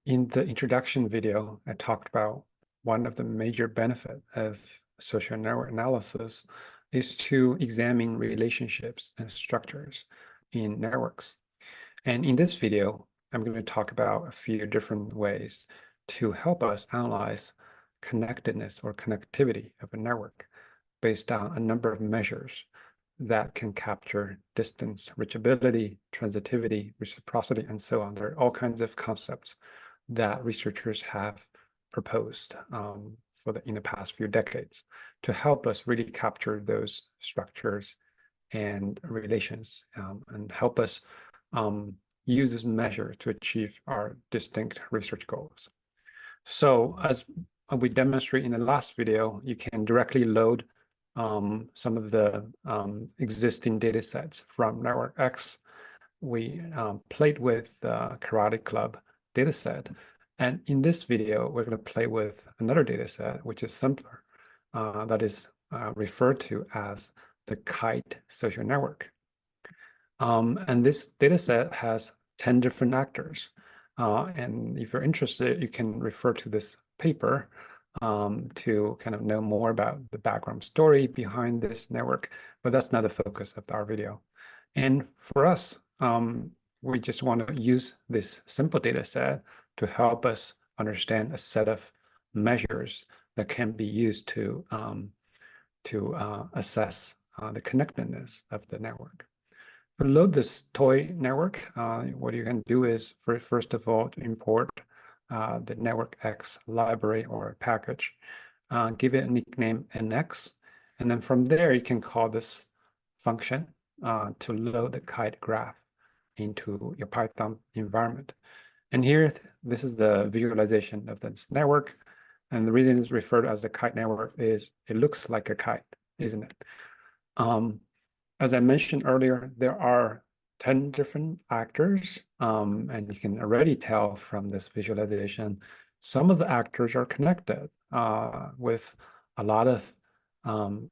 In the introduction video, I talked about one of the major benefits of social network analysis is to examine relationships and structures in networks. And in this video, I'm going to talk about a few different ways to help us analyze connectedness or connectivity of a network based on a number of measures that can capture distance, reachability, transitivity, reciprocity, and so on. There are all kinds of concepts that researchers have proposed in the past few decades to help us really capture those structures and relations and help us use this measure to achieve our distinct research goals. So as we demonstrate in the last video, you can directly load some of the existing data sets from Network X. We played with the Karate Club data set. And in this video, we're going to play with another data set, which is simpler, that is referred to as the kite social network. And this data set has 10 different actors. And if you're interested, you can refer to this paper to kind of know more about the background story behind this network, but that's not the focus of our video. And for us, we just want to use this simple data set to help us understand a set of measures that can be used to assess the connectedness of the network. To load this toy network, what you can do is, first of all, to import the Network X library or package, give it a nickname NX, and then from there you can call this function to load the kite graph into your Python environment. And here, this is the visualization of this network. And the reason it's referred to as the kite network is it looks like a kite, isn't it? As I mentioned earlier, there are 10 different actors, and you can already tell from this visualization, some of the actors are connected with a lot of,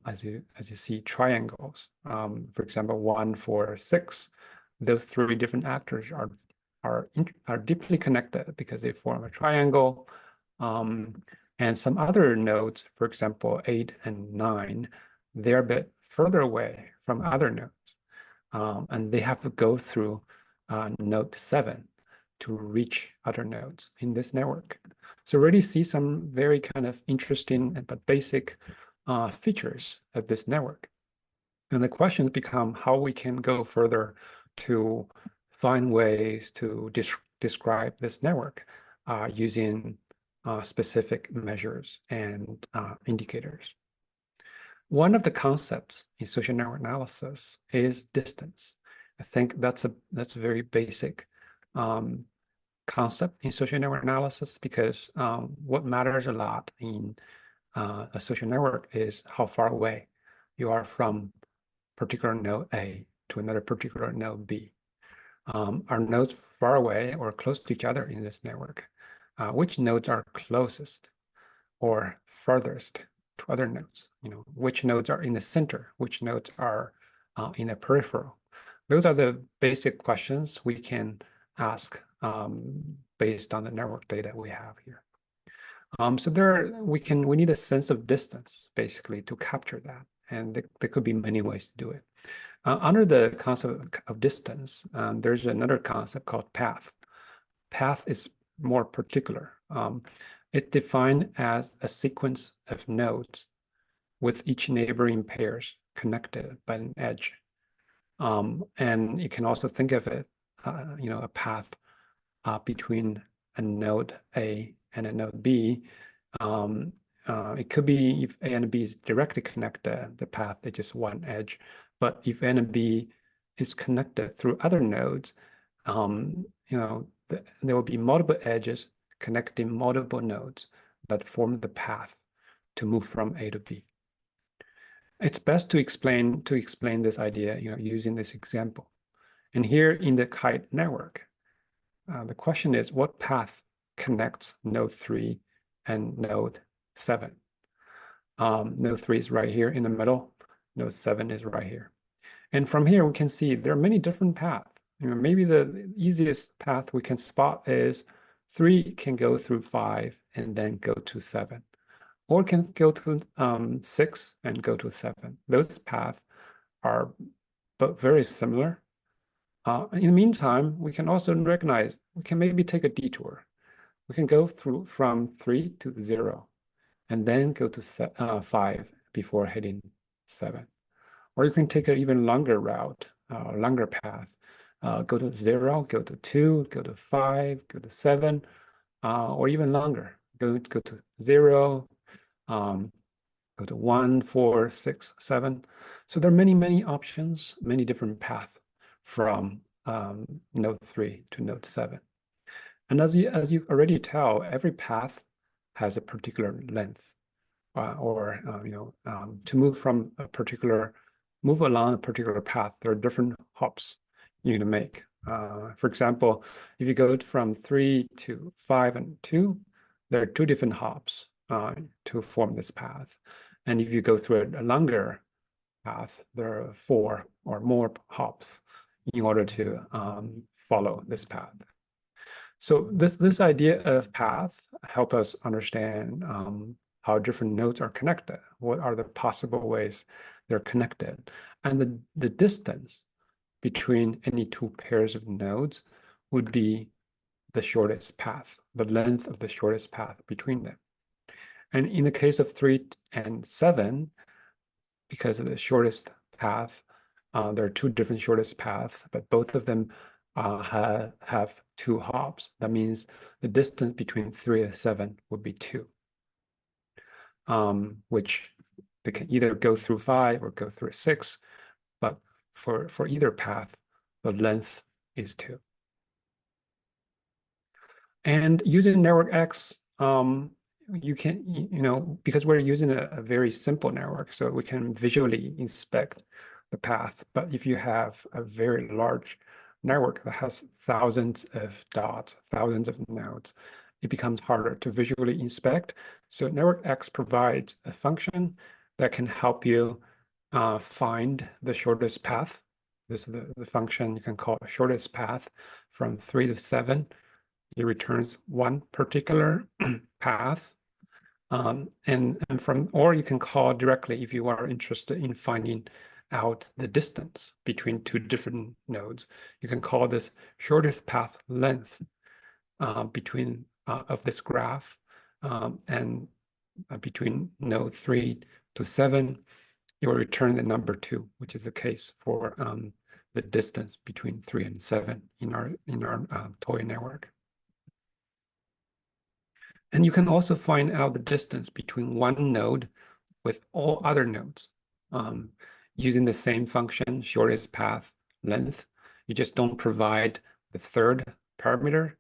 as you see, triangles. For example, 1, 4, 6. Those 3 different actors are deeply connected because they form a triangle. And some other nodes, for example, 8 and 9, they're a bit further away from other nodes. And they have to go through node 7 to reach other nodes in this network. So already see some very kind of interesting but basic features of this network. And the questions become how we can go further to find ways to describe this network using specific measures and indicators. One of the concepts in social network analysis is distance. I think that's a very basic concept in social network analysis because what matters a lot in a social network is how far away you are from particular node A to another particular node B. Are nodes far away or close to each other in this network? Which nodes are closest or furthest to other nodes? Which nodes are in the center? Which nodes are in the peripheral? Those are the basic questions we can ask based on the network data we have here. So we need a sense of distance basically to capture that, and there could be many ways to do it. Under the concept of distance, there's another concept called path. Path is more particular. It's defined as a sequence of nodes with each neighboring pairs connected by an edge. And you can also think of it, a path between a node A and a node B. It could be if A and B is directly connected, the path is just one edge. But if A and B is connected through other nodes, there will be multiple edges connecting multiple nodes that form the path to move from A to B. It's best to explain this idea, using this example. And here in the kite network, the question is, what path connects node 3 and node 7? Node 3 is right here in the middle. Node 7 is right here. And from here, we can see there are many different paths. Maybe the easiest path we can spot is 3 can go through 5 and then go to 7, or can go to 6 and go to 7. Those paths are but very similar. In the meantime, we can also recognize, we can maybe take a detour. We can go through from 3 to 0, and then go to 5 before hitting 7. Or you can take an even longer route, longer path. Go to 0, go to 2, go to 5, go to 7, or even longer. Go to 0, go to 1, 4, 6, 7. So there are many options, many different paths from node 3 to node 7. And as you already tell, every path has a particular length, to move along a particular path, there are different hops you need to make. For example, if you go from 3 to 5 and 2, there are 2 different hops to form this path. And if you go through a longer path, there are 4 or more hops in order to follow this path. So this idea of path help us understand how different nodes are connected. What are the possible ways they're connected? And the distance between any 2 pairs of nodes would be the shortest path, the length of the shortest path between them. And in the case of 3 and 7, because of the shortest path, there are 2 different shortest paths, but both of them have 2 hops. That means the distance between 3 and 7 would be 2, which they can either go through 5 or go through 6, but for either path, the length is 2. And using network X, you can, because we're using a very simple network, so we can visually inspect the path. But if you have a very large network that has thousands of dots, thousands of nodes, it becomes harder to visually inspect. So network X provides a function that can help you find the shortest path. This is the function you can call shortest path from 3 to 7. It returns one particular path. Or you can call directly if you are interested in finding out the distance between 2 different nodes. You can call this shortest path length between of this graph, and between node 3 to 7, you will return the number 2, which is the case for the distance between 3 and 7 in our toy network. And you can also find out the distance between one node with all other nodes using the same function, shortest path length. You just don't provide the 3rd parameter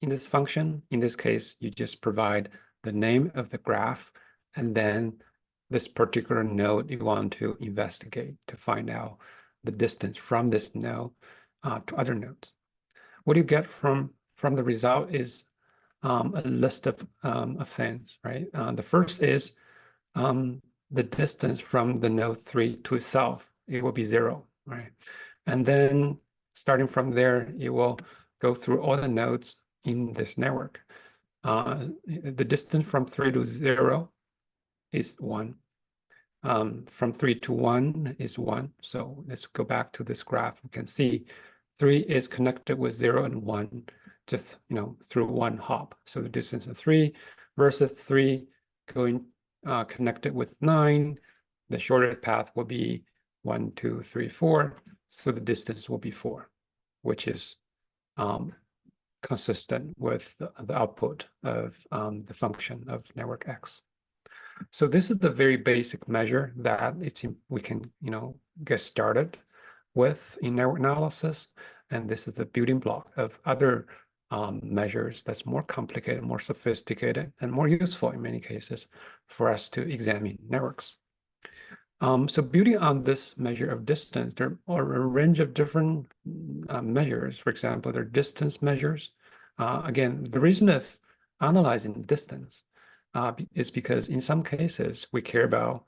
in this function. In this case, you just provide the name of the graph and then this particular node you want to investigate to find out the distance from this node to other nodes. What you get from the result is a list of things, right? The first is the distance from the node 3 to itself. It will be 0, right? And then starting from there, it will go through all the nodes in this network. The distance from 3 to 0 is 1. From 3 to 1 is 1. So let's go back to this graph. We can see 3 is connected with 0 and 1 just through one hop. So the distance of 3 versus 3 going connected with 9, the shortest path will be 1, 2, 3, 4. So the distance will be 4, which is consistent with the output of the function of network X. So this is the very basic measure that we can get started with in network analysis, and this is the building block of other measures that's more complicated, more sophisticated, and more useful in many cases for us to examine networks. So building on this measure of distance, there are a range of different measures. For example, there are distance measures. Again, the reason of analyzing distance is because in some cases we care about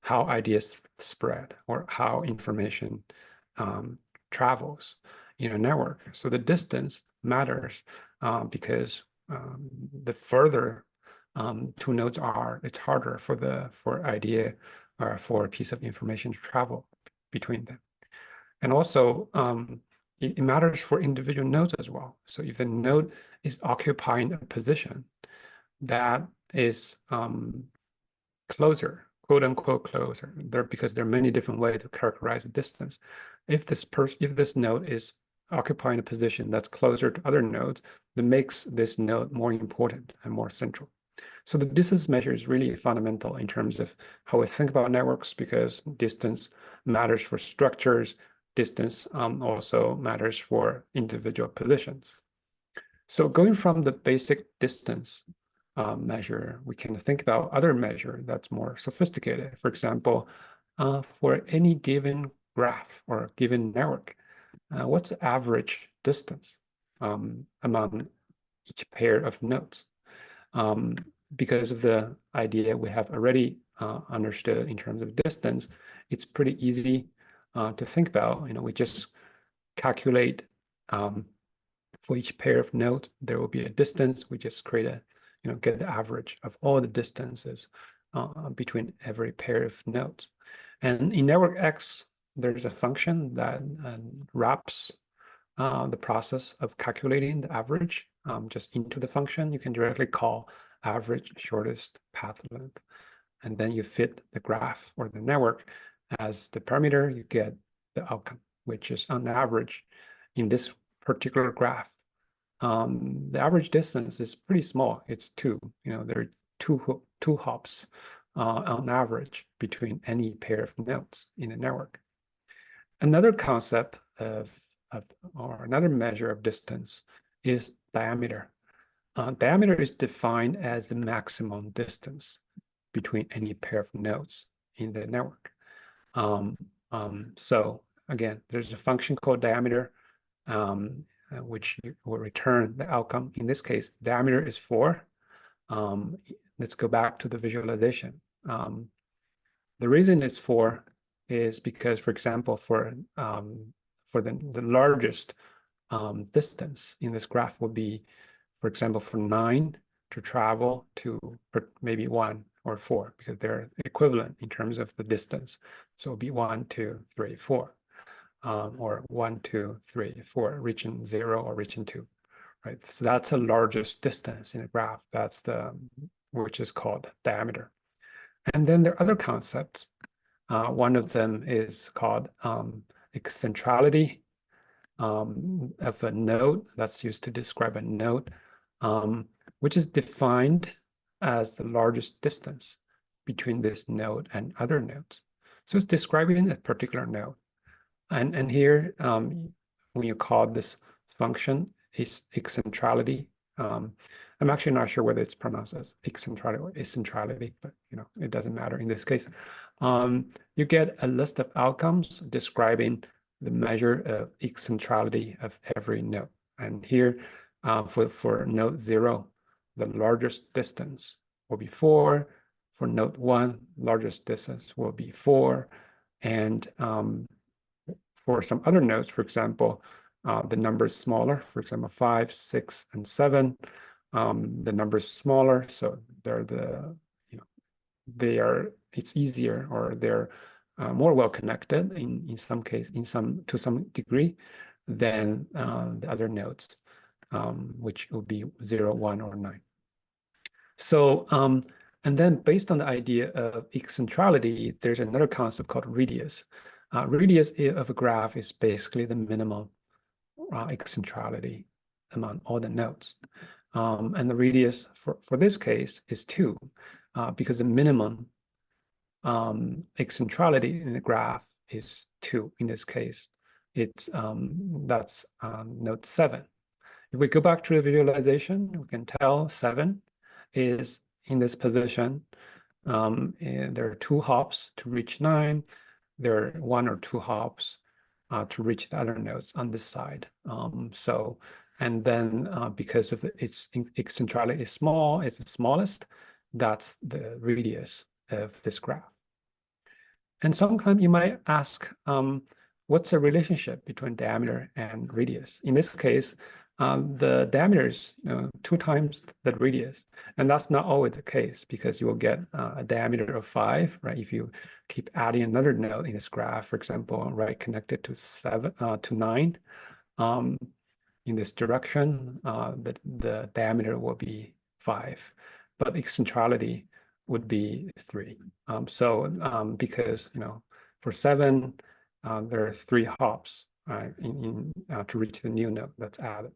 how ideas spread or how information travels in a network. So the distance matters because the further two nodes are, it's harder for idea or for a piece of information to travel between them. And also, it matters for individual nodes as well. So if the node is occupying a position that is closer, quote unquote closer, because there are many different ways to characterize the distance. If this node is occupying a position that's closer to other nodes, that makes this node more important and more central. So the distance measure is really fundamental in terms of how we think about networks, because distance matters for structures. Distance also matters for individual positions. So going from the basic distance measure, we can think about other measure that's more sophisticated. For example, for any given graph or given network, what's the average distance among each pair of nodes? Because of the idea we have already understood in terms of distance, it's pretty easy to think about. We just calculate for each pair of nodes, there will be a distance. We just create get the average of all the distances between every pair of nodes. And in network X, there's a function that wraps the process of calculating the average just into the function. You can directly call average shortest path length. And then you fit the graph or the network as the parameter, you get the outcome, which is on average in this particular graph. The average distance is pretty small. It's 2. There are two hops on average between any pair of nodes in the network. Another concept or another measure of distance is diameter. Diameter is defined as the maximum distance between any pair of nodes in the network. So again, there's a function called diameter, which will return the outcome. In this case, diameter is 4. Let's go back to the visualization. The reason it's 4 is because, for example, for the largest distance in this graph would be, for example, for 9 to travel to maybe 1 or 4, because they're equivalent in terms of the distance. So it'll be 1, 2, 3, 4. Or 1, 2, 3, 4, region 0 or region 2, right? So that's the largest distance in the graph. That's which is called diameter. And then there are other concepts. One of them is called eccentricity of a node. That's used to describe a node, which is defined as the largest distance between this node and other nodes. So it's describing a particular node. And here, when you call this function is eccentricity, I'm actually not sure whether it's pronounced as eccentricity or eccentricity, but it doesn't matter in this case. You get a list of outcomes describing the measure of eccentricity of every node. And here, for node 0, the largest distance will be 4. For node 1, largest distance will be 4. And for some other nodes, for example, the number is smaller. For example, 5, 6, and 7. The number is smaller, so it's easier, or they're more well connected in some case, to some degree than the other nodes, which will be 0, 1, or 9. So and then based on the idea of eccentricity, there's another concept called radius. Radius of a graph is basically the minimum eccentricity among all the nodes. And the radius for this case is 2, because the minimum eccentricity in the graph is 2. In this case, that's node 7. If we go back to the visualization, we can tell 7 is in this position. And there are 2 hops to reach 9. There are 1 or 2 hops to reach the other nodes on this side. And then because of its eccentricity is small, it's the smallest, that's the radius of this graph. And sometimes you might ask, what's the relationship between diameter and radius? In this case, the diameter is 2 times the radius. And that's not always the case, because you will get a diameter of 5, right? If you keep adding another node in this graph, for example, right, connected to 9, in this direction, the diameter will be 5, but eccentricity would be 3. Because for 7, there are 3 hops to reach the new node that's added.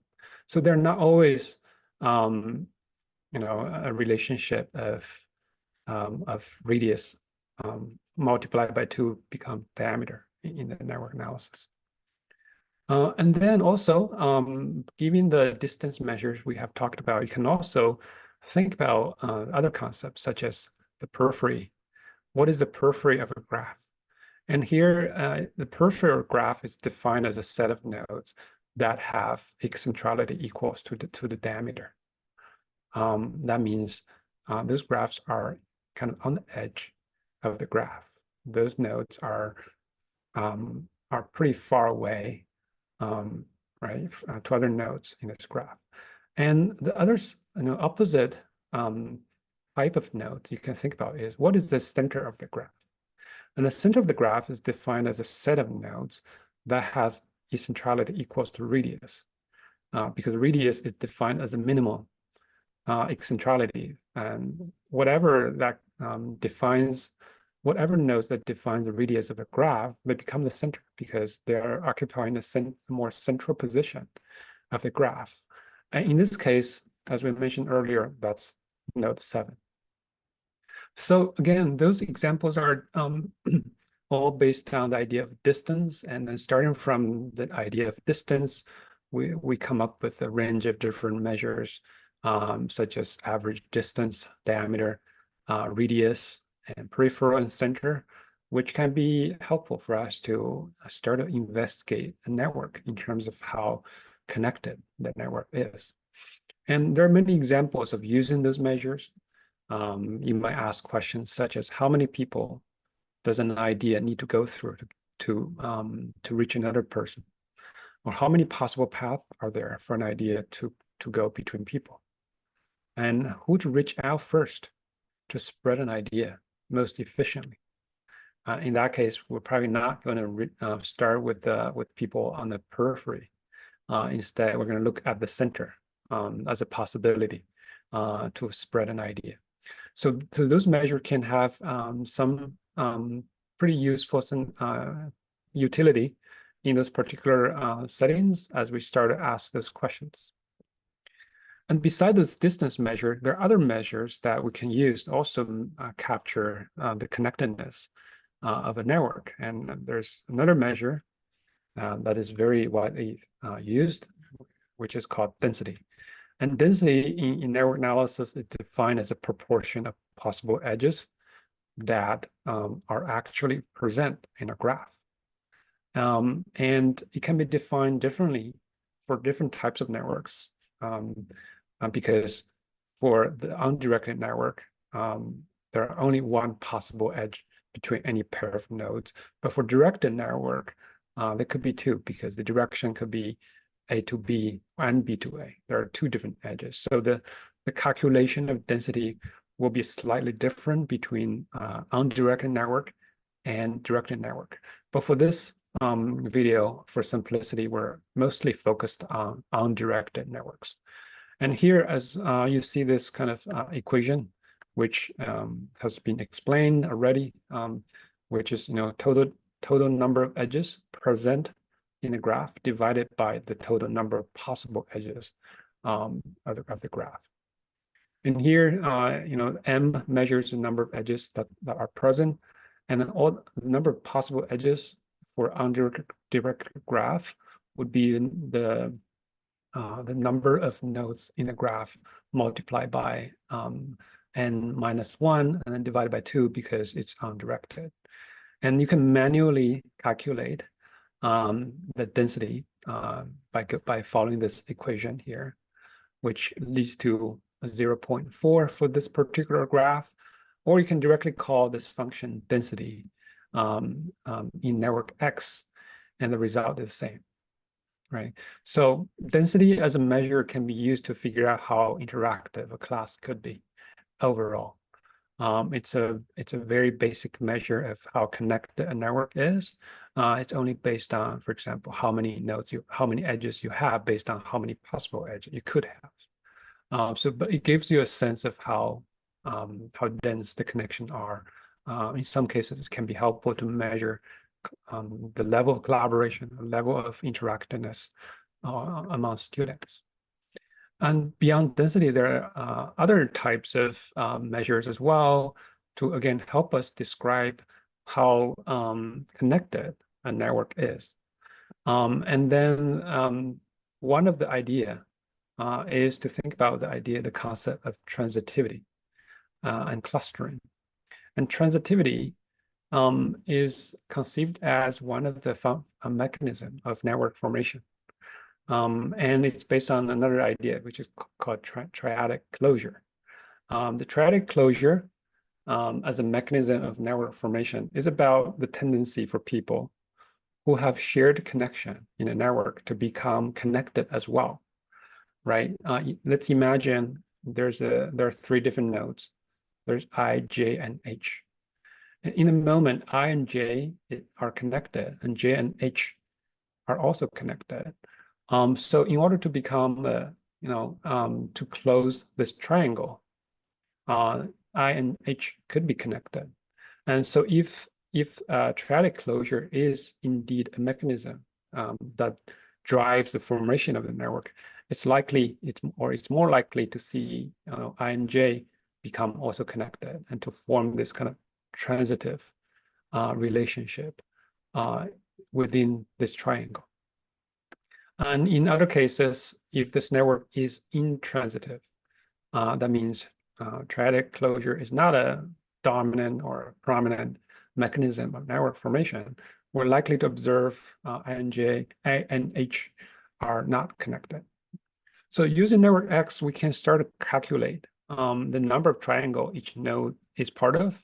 So they're not always a relationship of radius multiplied by 2 become diameter in the network analysis. And then also, given the distance measures we have talked about, you can also think about other concepts such as the periphery. What is the periphery of a graph? And here, the peripheral graph is defined as a set of nodes that have eccentricity equals to the diameter. That means those graphs are kind of on the edge of the graph. Those nodes are pretty far away, right, to other nodes in this graph. And the others, opposite type of nodes you can think about is, what is the center of the graph? And the center of the graph is defined as a set of nodes that has eccentricity equals to radius, because radius is defined as a minimal eccentricity, and whatever that whatever nodes that define the radius of the graph, they become the center because they are occupying a more central position of the graph. And in this case, as we mentioned earlier, that's node 7. So again, those examples are all based on the idea of distance, and then starting from the idea of distance, we come up with a range of different measures, such as average distance, diameter, radius, and peripheral and center, which can be helpful for us to start to investigate a network in terms of how connected the network is. And there are many examples of using those measures. You might ask questions such as, how many people does an idea need to go through to reach another person? Or how many possible paths are there for an idea to go between people? And who to reach out first to spread an idea most efficiently? In that case, we're probably not going to start with people on the periphery. Instead, we're going to look at the center as a possibility to spread an idea. So those measures can have some pretty useful utility in those particular settings as we start to ask those questions. And besides this distance measure, there are other measures that we can use to also capture the connectedness of a network. And there's another measure that is very widely used, which is called density. And density in network analysis is defined as a proportion of possible edges that are actually present in a graph. And it can be defined differently for different types of networks, because for the undirected network, there are only one possible edge between any pair of nodes. But for directed network, there could be 2, because the direction could be A to B and B to A. There are 2 different edges. So the calculation of density will be slightly different between undirected network and directed network. But for this video, for simplicity, we're mostly focused on undirected networks. And here, as you see this kind of equation, which has been explained already, which is total number of edges present in the graph divided by the total number of possible edges of the graph. And here, M measures the number of edges that are present, and then all the number of possible edges for undirected graph would be the number of nodes in the graph multiplied by n minus 1 and then divided by 2 because it's undirected. And you can manually calculate the density by following this equation here, which leads to 0.4 for this particular graph, or you can directly call this function density in network X, and the result is the same. right? So density as a measure can be used to figure out how interactive a class could be overall. It's a very basic measure of how connected a network is. It's only based on, for example, how many edges you have based on how many possible edges you could have. But it gives you a sense of how dense the connections are. In some cases, it can be helpful to measure the level of collaboration, the level of interactiveness among students. And beyond density, there are other types of measures as well to, again, help us describe how connected a network is. And then one of the idea is to think about the concept of transitivity and clustering. And transitivity is conceived as one of the mechanism of network formation. And it's based on another idea, which is called triadic closure. The triadic closure as a mechanism of network formation is about the tendency for people who have shared connection in a network to become connected as well, right? Let's imagine there are three different nodes. There's I, J, and H. And in the moment, I and J are connected, and J and H are also connected. So in order to become, to close this triangle, I and H could be connected. And so if triadic closure is indeed a mechanism that drives the formation of the network, it's more likely to see I and J become also connected and to form this kind of transitive relationship within this triangle. And in other cases, if this network is intransitive, that means triadic closure is not a dominant or prominent mechanism of network formation. We're likely to observe I and J, I and H are not connected. So using network X, we can start to calculate the number of triangle each node is part of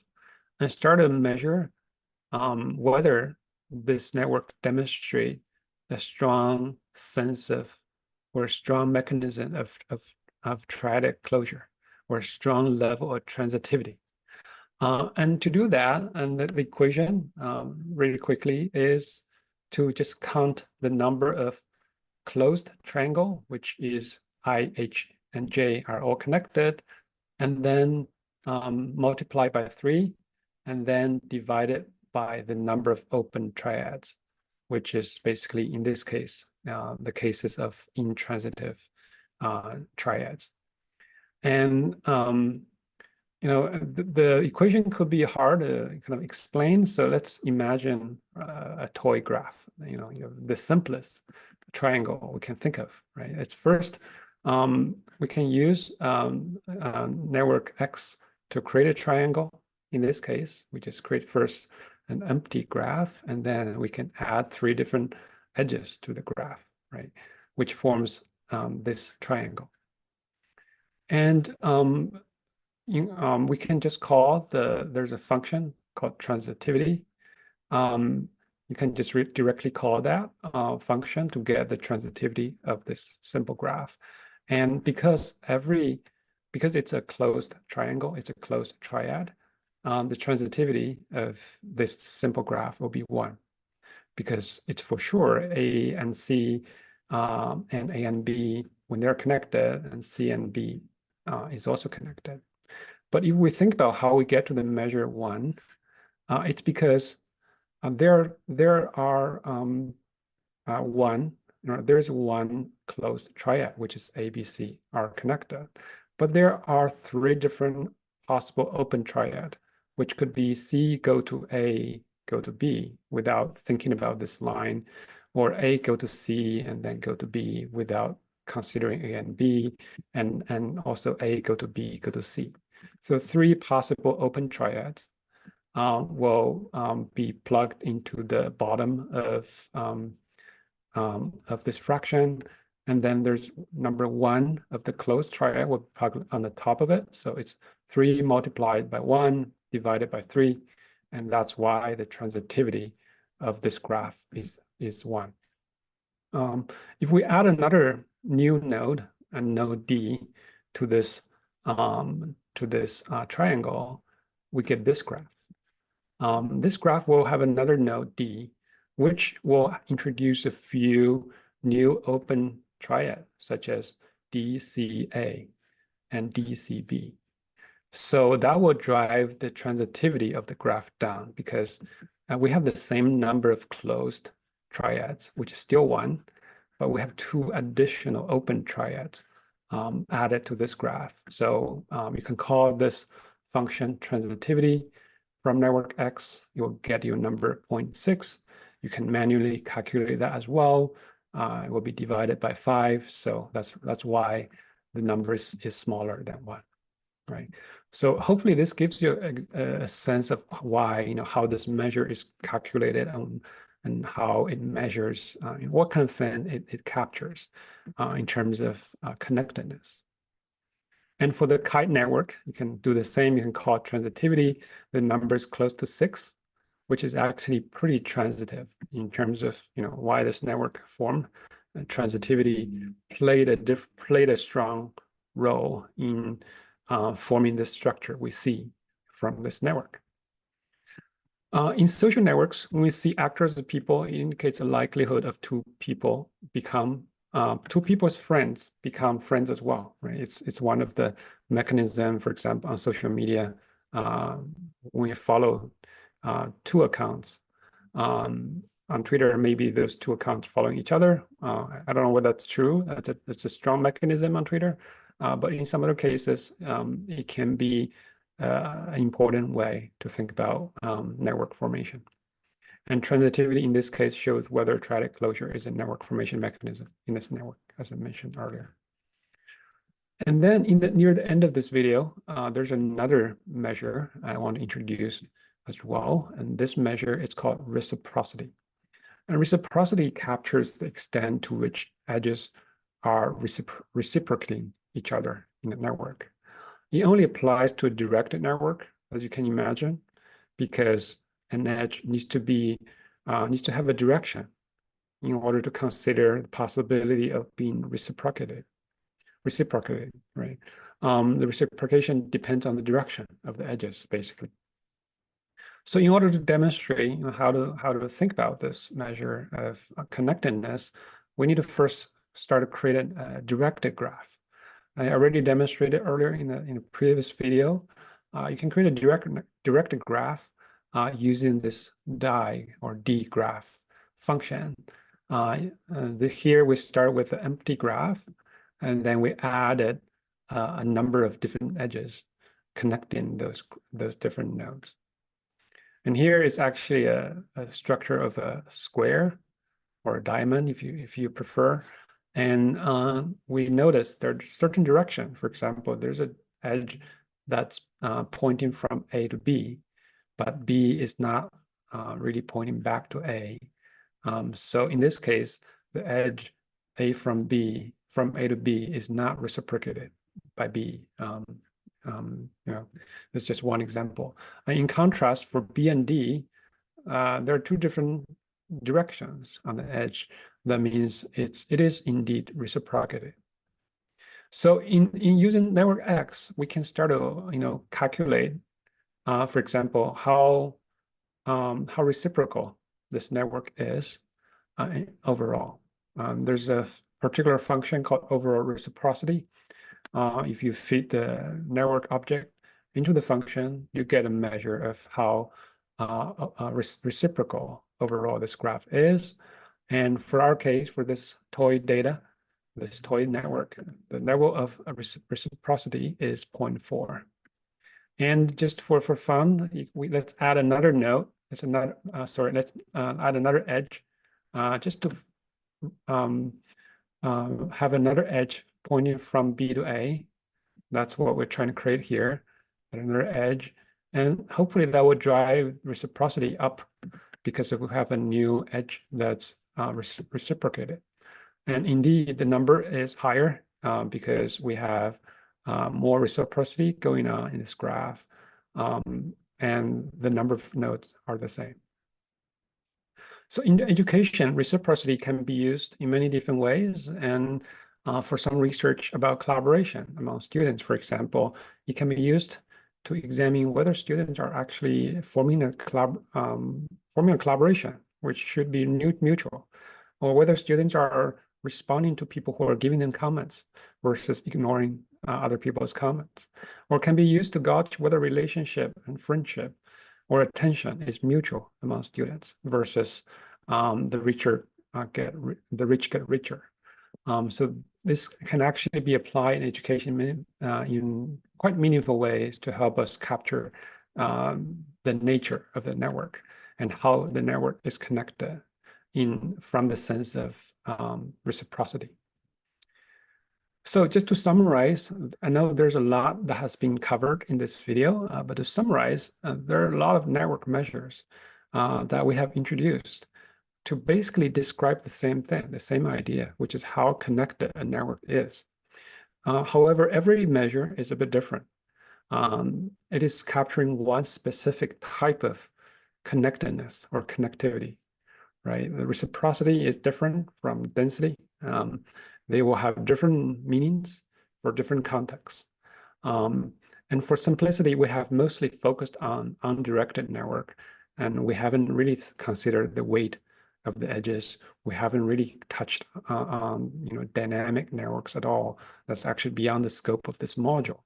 and start to measure whether this network demonstrates a strong sense of or a strong mechanism of triadic closure or a strong level of transitivity. And to do that, and the equation really quickly is to just count the number of closed triangle, which is I, H, and J are all connected, and then multiply by 3, and then divide it by the number of open triads, which is basically, in this case, the cases of intransitive triads. And the equation could be hard to kind of explain. So let's imagine a toy graph. You have the simplest triangle we can think of, right? It's first, we can use network X to create a triangle. In this case, we just create first an empty graph, and then we can add 3 different edges to the graph, right? Which forms this triangle. And we can just call there's a function called transitivity. You can just directly call that function to get the transitivity of this simple graph. And because it's a closed triangle, it's a closed triad, the transitivity of this simple graph will be 1, because it's for sure A and C and A and B, when they're connected, and C and B is also connected. But if we think about how we get to the measure 1, it's because there's one closed triad, which is A, B, C are connected. But there are 3 different possible open triad, which could be C go to A, go to B without thinking about this line, or A go to C and then go to B without considering A and B, and also A go to B, go to C. So 3 possible open triads will be plugged into the bottom of this fraction. And then there's number 1 of the closed triad will plug on the top of it. So it's 3 multiplied by 1 divided by 3. And that's why the transitivity of this graph is 1. If we add another new node, a node D, to this triangle, we get this graph. This graph will have another node D, which will introduce a few new open triads, such as DCA and DCB. So that will drive the transitivity of the graph down because we have the same number of closed triads, which is still one, but we have two additional open triads added to this graph. So you can call this function transitivity from network X. You'll get your number 0.6. You can manually calculate that as well. It will be divided by 5. So that's why the number is smaller than 1, right? So hopefully this gives you a sense of why, how this measure is calculated and how it measures, what kind of thing it captures in terms of connectedness. And for the kite network, you can do the same. You can call transitivity. The number is close to 6, which is actually pretty transitive in terms of why this network formed. Transitivity played a strong role in forming the structure we see from this network. In social networks, when we see actors of people, it indicates a likelihood of two people's friends become friends as well, right? It's one of the mechanisms, for example, on social media, when you follow two accounts. On Twitter, maybe those two accounts following each other. I don't know whether that's true. It's a strong mechanism on Twitter. But in some other cases, it can be an important way to think about network formation. And transitivity in this case shows whether triadic closure is a network formation mechanism in this network, as I mentioned earlier. And then near the end of this video, there's another measure I want to introduce as well. And this measure is called reciprocity. And reciprocity captures the extent to which edges are reciprocating each other in the network. It only applies to a directed network, as you can imagine, because an edge needs to have a direction in order to consider the possibility of being reciprocated, right? The reciprocation depends on the direction of the edges, basically. So in order to demonstrate how to think about this measure of connectedness, we need to first start to create a directed graph. I already demonstrated earlier in a previous video. You can create a directed graph using this die or D graph function. Here we start with the empty graph, and then we added a number of different edges connecting those different nodes. And here is actually a structure of a square or a diamond, if you prefer. And we notice there's certain direction. For example, there's an edge that's pointing from A to B, but B is not really pointing back to A. So in this case, the edge A from A to B is not reciprocated by B. That's just one example. And in contrast, for B and D, there are two different directions on the edge. That means it is indeed reciprocated. So in using network X, we can start to calculate, for example, how reciprocal this network is overall. There's a particular function called overall reciprocity. If you feed the network object into the function, you get a measure of how reciprocal overall this graph is. And for our case, for this toy data, this toy network, the level of reciprocity is 0.4. And just for fun, let's add another node. Let's add another edge, just to have another edge pointing from B to A. That's what we're trying to create here. Add another edge, and hopefully that will drive reciprocity up because we have a new edge that's reciprocated. And indeed, the number is higher because we have more reciprocity going on in this graph, and the number of nodes are the same. So in education, reciprocity can be used in many different ways. And for some research about collaboration among students, for example, it can be used to examine whether students are actually forming a collaboration, which should be mutual, or whether students are responding to people who are giving them comments versus ignoring other people's comments, or can be used to gauge whether relationship and friendship or attention is mutual among students versus the rich get richer. So this can actually be applied in education in quite meaningful ways to help us capture the nature of the network and how the network is connected from the sense of reciprocity. So just to summarize, I know there's a lot that has been covered in this video, but to summarize, there are a lot of network measures that we have introduced to basically describe the same thing, the same idea, which is how connected a network is. However, every measure is a bit different. It is capturing one specific type of connectedness or connectivity, right? The reciprocity is different from density. They will have different meanings for different contexts. And for simplicity, we have mostly focused on undirected network, and we haven't really considered the weight of the edges. We haven't really touched on dynamic networks at all. That's actually beyond the scope of this module.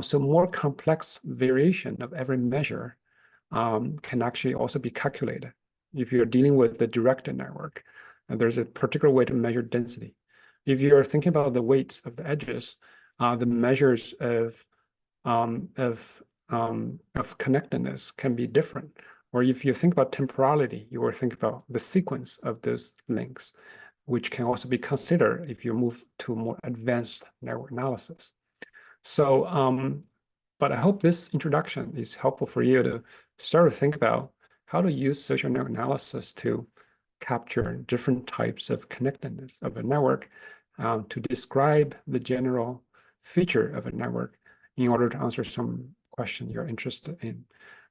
So more complex variation of every measure can actually also be calculated. If you're dealing with the directed network, there's a particular way to measure density. If you're thinking about the weights of the edges, the measures of connectedness can be different. Or if you think about temporality, you will think about the sequence of those links, which can also be considered if you move to more advanced network analysis. So, but I hope this introduction is helpful for you to start to think about how to use social network analysis to capture different types of connectedness of a network to describe the general feature of a network in order to answer some question you're interested in.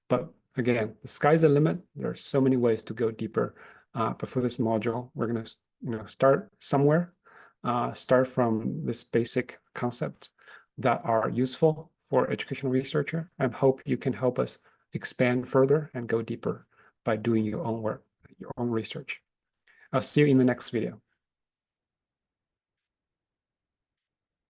But again, the sky's the limit. There are so many ways to go deeper. But for this module, we're going to start somewhere, start from this basic concepts that are useful for educational researcher, and hope you can help us expand further and go deeper by doing your own work, your own research. I'll see you in the next video.